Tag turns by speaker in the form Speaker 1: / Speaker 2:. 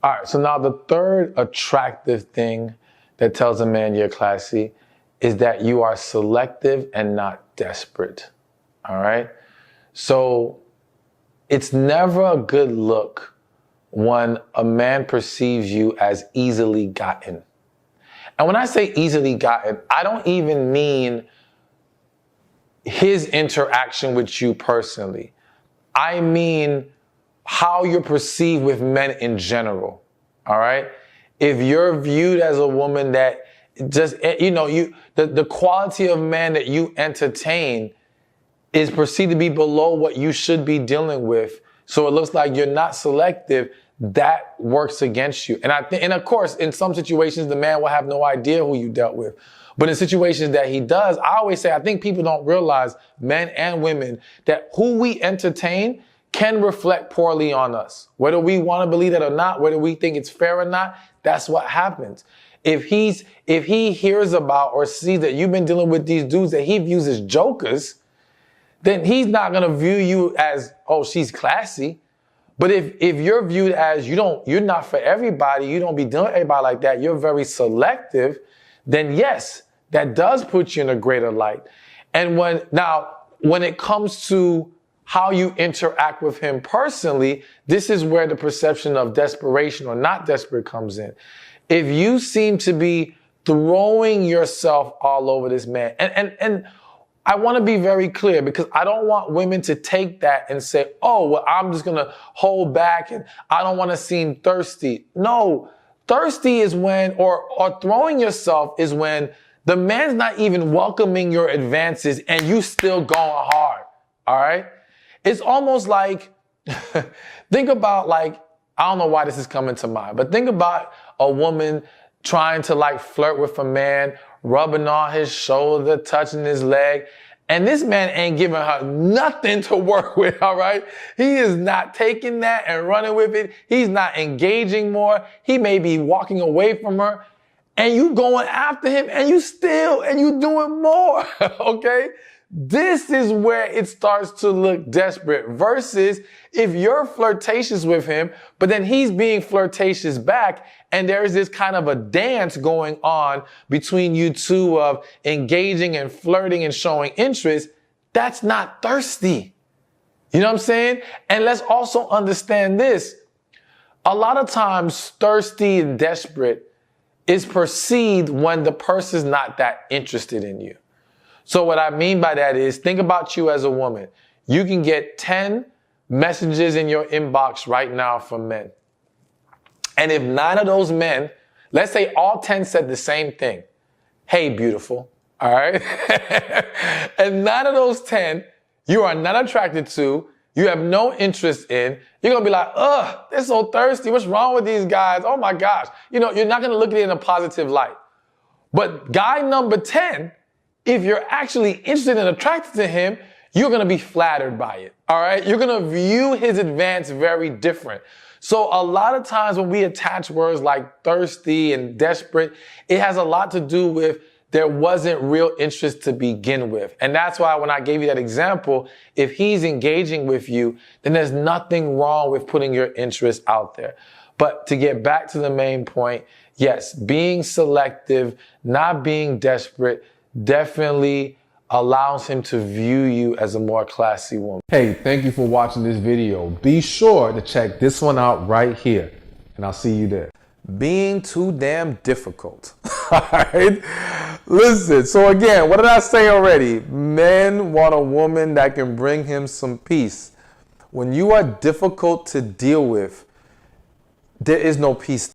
Speaker 1: All right, so now the third attractive thing that tells a man you're classy is that you are selective and not desperate. All right? So it's never a good look when a man perceives you as easily gotten. And when I say easily gotten, I don't even mean his interaction with you personally. I mean how you're perceived with men in general. All right? If you're viewed as a woman that just, the quality of man that you entertain is perceived to be below what you should be dealing with, so it looks like you're not selective, that works against you. And of course, in some situations, the man will have no idea who you dealt with. But in situations that he does, I always say, I think people don't realize, men and women, that who we entertain can reflect poorly on us. Whether we want to believe it or not, whether we think it's fair or not, that's what happens. If he hears about or sees that you've been dealing with these dudes that he views as jokers, then he's not going to view you as, oh, she's classy. But if you're viewed as you're not for everybody, you don't be dealing with everybody like that, you're very selective, then yes, that does put you in a greater light. And when it comes to how you interact with him personally, this is where the perception of desperation or not desperate comes in. If you seem to be throwing yourself all over this man, and I want to be very clear, because I don't want women to take that and say, oh, well, I'm just going to hold back and I don't want to seem thirsty. No, thirsty is when, or throwing yourself is when the man's not even welcoming your advances and you still going hard. All right. It's almost like, think about I don't know why this is coming to mind, but think about a woman trying to flirt with a man, rubbing on his shoulder, touching his leg. And this man ain't giving her nothing to work with, all right? He is not taking that and running with it. He's not engaging more. He may be walking away from her. And you going after him and you doing more, okay? This is where it starts to look desperate versus if you're flirtatious with him, but then he's being flirtatious back and there's this kind of a dance going on between you two of engaging and flirting and showing interest. That's not thirsty. You know what I'm saying? And let's also understand this. A lot of times thirsty and desperate is perceived when the person's not that interested in you. So what I mean by that is, think about you as a woman. You can get 10 messages in your inbox right now from men. And if 9 of those men, let's say all 10 said the same thing. Hey, beautiful. All right. And 9 of those 10, you are not attracted to, you have no interest in, you're going to be like, ugh, they're so thirsty. What's wrong with these guys? Oh my gosh. You're not going to look at it in a positive light. But guy number 10, if you're actually interested and attracted to him, you're going to be flattered by it. All right. You're going to view his advance very different. So a lot of times when we attach words like thirsty and desperate, it has a lot to do with there wasn't real interest to begin with. And that's why when I gave you that example, if he's engaging with you, then there's nothing wrong with putting your interest out there. But to get back to the main point, yes, being selective, not being desperate, definitely allows him to view you as a more classy woman. Hey, thank you for watching this video. Be sure to check this one out right here, and I'll see you there. Being too damn difficult. All right? Listen, so again, what did I say already? Men want a woman that can bring him some peace. When you are difficult to deal with, there is no peace.